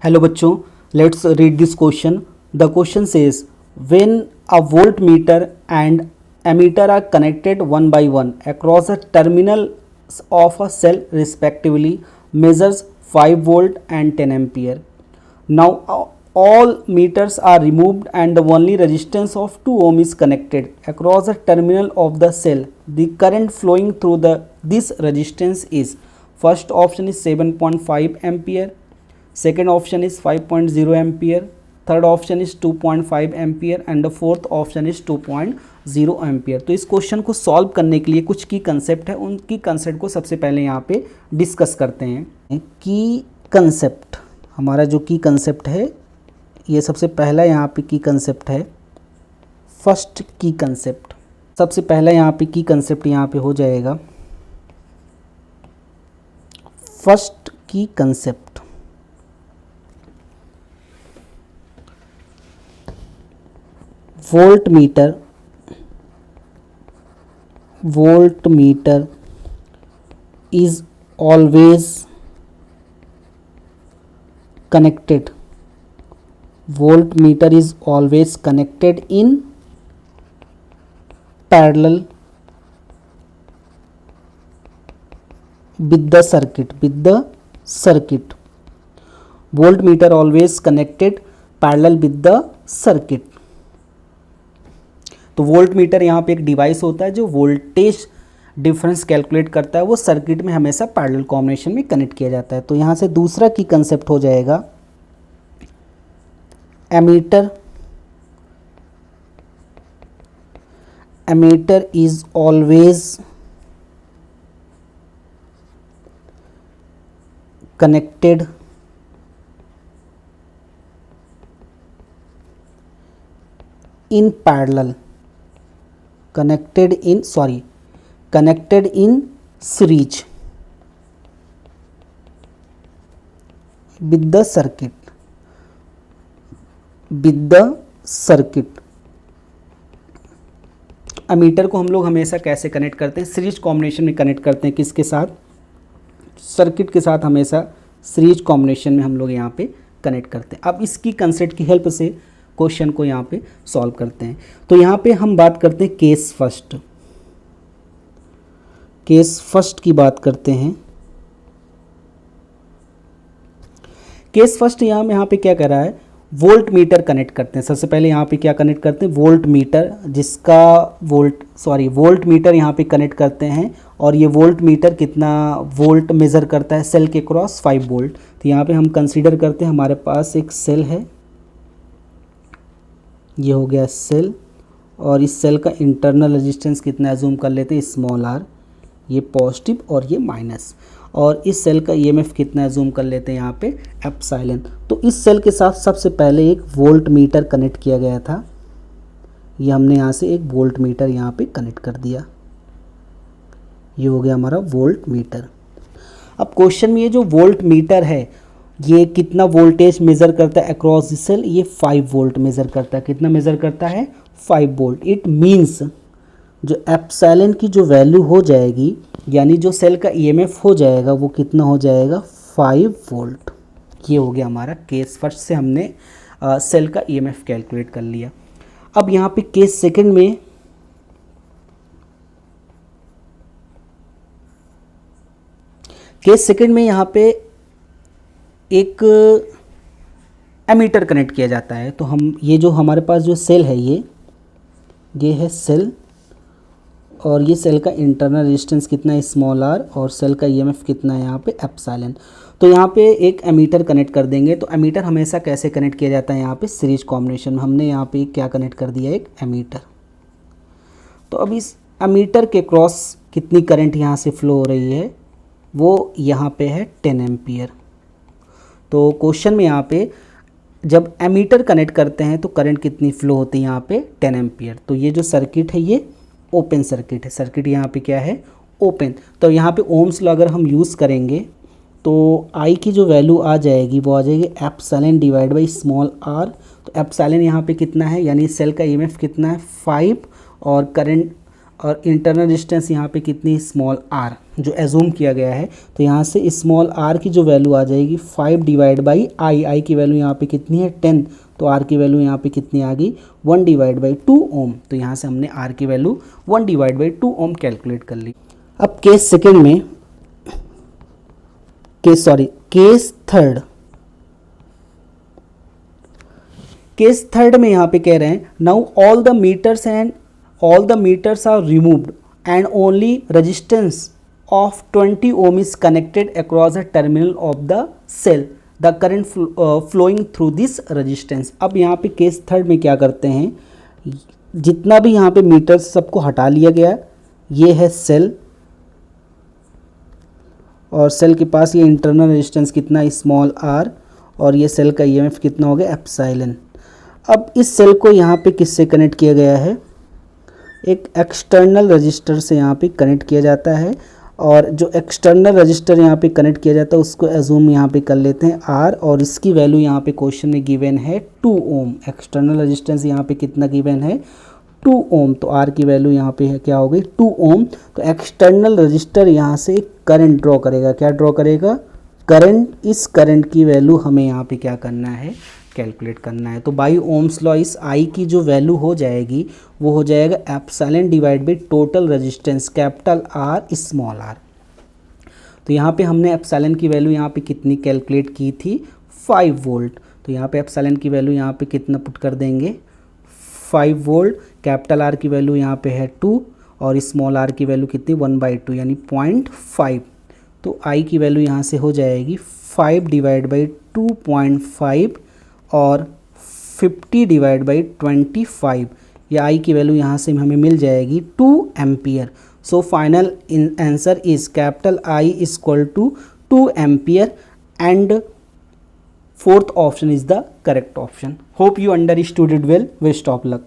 Hello बच्चों, let's read this question. The question says when a voltmeter and ammeter are connected one by one across the terminals of a cell respectively measures 5 volt and 10 ampere. Now all meters are removed and the only resistance of 2 ohm is connected across the terminal of the cell. The current flowing through this resistance is, first option is 7.5 ampere, second option is 5.0 ampere, third option is 2.5 ampere and the fourth option is 2.0 ampere. तो इस question को solve करने के लिए कुछ की concept है, उनकी कंसेप्ट को सबसे पहले यहाँ पे डिस्कस करते हैं. की कंसेप्ट, हमारा जो की कंसेप्ट है ये सबसे पहला यहाँ पे की कंसेप्ट है. फर्स्ट की कंसेप्ट, सबसे पहला यहाँ पे की कंसेप्ट यहाँ पे हो जाएगा फर्स्ट की concept. voltmeter is always connected. Voltmeter is always connected in parallel with the circuit. Voltmeter always connected parallel with the circuit. तो वोल्ट मीटर यहाँ पे एक डिवाइस होता है जो वोल्टेज डिफरेंस कैलकुलेट करता है, वो सर्किट में हमेशा पैरेलल कॉम्बिनेशन में कनेक्ट किया जाता है. तो यहाँ से दूसरा की कंसेप्ट हो जाएगा ammeter is always connected in parallel, connected in series with the circuit. Ammeter को हम लोग हमेशा कैसे कनेक्ट करते हैं? सीरीज कॉम्बिनेशन में कनेक्ट करते हैं. किसके साथ? सर्किट के साथ हमेशा सीरीज कॉम्बिनेशन में हम लोग यहाँ पे कनेक्ट करते हैं. अब इसकी कंसेप्ट की हेल्प से क्वेश्चन को यहाँ पे सॉल्व करते हैं. तो यहाँ पे हम बात करते हैं केस फर्स्ट की बात करते हैं. केस फर्स्ट यहाँ पे क्या कर रहा है? वोल्ट मीटर कनेक्ट करते हैं. सबसे पहले यहाँ पे क्या कनेक्ट करते हैं? वोल्ट मीटर यहाँ पे कनेक्ट करते हैं. और ये वोल्ट मीटर कितना वोल्ट मेज़र करता है? सेल के क्रॉस 5 वोल्ट. तो यहाँ पे हम कंसीडर करते हैं हमारे पास एक सेल है, ये हो गया सेल, और इस सेल का इंटरनल रेजिस्टेंस कितना है? जूम कर लेते हैं, स्मॉल आर, ये पॉजिटिव और ये माइनस. और इस सेल का ईएमएफ कितना है? जूम कर लेते हैं यहाँ पे, एप्सिलॉन. तो इस सेल के साथ सबसे पहले एक वोल्ट मीटर कनेक्ट किया गया था. ये हमने यहाँ से एक वोल्ट मीटर यहाँ पे कनेक्ट कर दिया. ये हो गया हमारा वोल्ट मीटर. अब क्वेश्चन में ये जो वोल्ट मीटर है ये कितना वोल्टेज मेज़र करता है अक्रॉस द सेल? ये 5 वोल्ट मेज़र करता है. कितना मेज़र करता है? 5 वोल्ट. इट मीन्स जो एप्सिलॉन की जो वैल्यू हो जाएगी, यानी जो सेल का ईएमएफ हो जाएगा, वो कितना हो जाएगा? 5 वोल्ट. ये हो गया हमारा केस फर्स्ट से हमने सेल का ईएमएफ कैलकुलेट कर लिया. अब यहाँ पे केस सेकंड में यहाँ पे एक एमीटर कनेक्ट किया जाता है. तो हम ये जो हमारे पास जो सेल है ये है सेल, और ये सेल का इंटरनल रेजिस्टेंस कितना है? स्मॉल आर, और सेल का ईएमएफ कितना है यहाँ पे? एप्सिलॉन. तो यहाँ पे एक एमीटर कनेक्ट कर देंगे. तो एमीटर हमेशा कैसे कनेक्ट किया जाता है? यहाँ पे सीरीज कॉम्बिनेशन में. हमने यहाँ पे क्या कनेक्ट कर दिया? एक एमीटर. तो अब इस एमीटर के क्रॉस कितनी करंट यहाँ से फ्लो हो रही है? वो यहाँ पे है 10 एम्पियर. तो क्वेश्चन में यहाँ पे जब एमीटर कनेक्ट करते हैं तो करंट कितनी फ्लो होती है? यहाँ पे 10 एम्पियर. तो ये जो सर्किट है ये ओपन सर्किट है. सर्किट यहाँ पे क्या है? ओपन. तो यहाँ पे ओम्स लॉ अगर हम यूज़ करेंगे तो आई की जो वैल्यू आ जाएगी वो आ जाएगी epsilon divide by small R. तो एप्सिलॉन यहाँ पे कितना है? यानी सेल का ईएमएफ कितना है? 5, और करंट और इंटरनल रेजिस्टेंस यहाँ पे कितनी? Small are. जो एज्यूम किया गया है, तो यहाँ से स्मॉल r की जो वैल्यू आ जाएगी 5 डिवाइड बाई आई की वैल्यू यहाँ पे कितनी है 10, तो r की वैल्यू यहाँ पे कितनी आ गई 1 डिवाइड बाई 2 ओम। तो यहाँ से हमने r की value 1 divide by 2 ohm calculate कर ली। अब केस सेकेंड में केस थर्ड में यहाँ पे कह रहे हैं now all the meters are removed and only resistance of 20 ohm is connected across the terminal of the cell, the current flowing through this resistance। अब यहाँ पे केस थर्ड में क्या करते हैं, जितना भी यहाँ पे मीटर सबको हटा लिया गया, ये है सेल और सेल के पास ये इंटरनल रेजिस्टेंस कितना स्मॉल r और ये सेल का ईएमएफ कितना हो गया एप्सिलॉन। अब इस सेल को यहाँ पे किससे कनेक्ट किया गया है, एक एक्सटर्नल रजिस्टर से यहाँ पे कनेक्ट किया जाता है और जो एक्सटर्नल रजिस्टर यहाँ पे कनेक्ट किया जाता है उसको एज्यूम यहाँ पे कर लेते हैं R और इसकी वैल्यू यहाँ पे क्वेश्चन में गिवन है 2 ओम। एक्सटर्नल रेजिस्टेंस यहाँ पे कितना गिवन है 2 ओम, तो R की वैल्यू यहाँ पे है क्या हो गई 2 ओम। तो एक्सटर्नल रजिस्टर यहाँ से करंट ड्रॉ करेगा, क्या ड्रॉ करेगा करंट। इस करंट की वैल्यू हमें यहाँ पे क्या करना है कैलकुलेट करना है। तो बाई ओम्स लॉ इस I की जो वैल्यू हो जाएगी वो हो जाएगा epsilon divide by total resistance capital R small r। तो यहाँ पे हमने एप्सिलॉन की वैल्यू यहाँ पे कितनी कैलकुलेट की थी 5 वोल्ट। तो यहाँ पे एप्सिलॉन की वैल्यू यहाँ पे कितना पुट कर देंगे 5 वोल्ट, कैपिटल R की वैल्यू यहाँ पे है 2 और स्मॉल r की वैल्यू कितनी 1/2 यानी 0.5। तो I की वैल्यू यहाँ से हो जाएगी 5 डिवाइड बाई 2.5 और 50 डिवाइड बाई 25, या I की वैल्यू यहाँ से हमें मिल जाएगी 2 ampere. So final answer is capital I equal to 2 ampere and fourth option is the correct option. Hope you understood it well. Best of luck.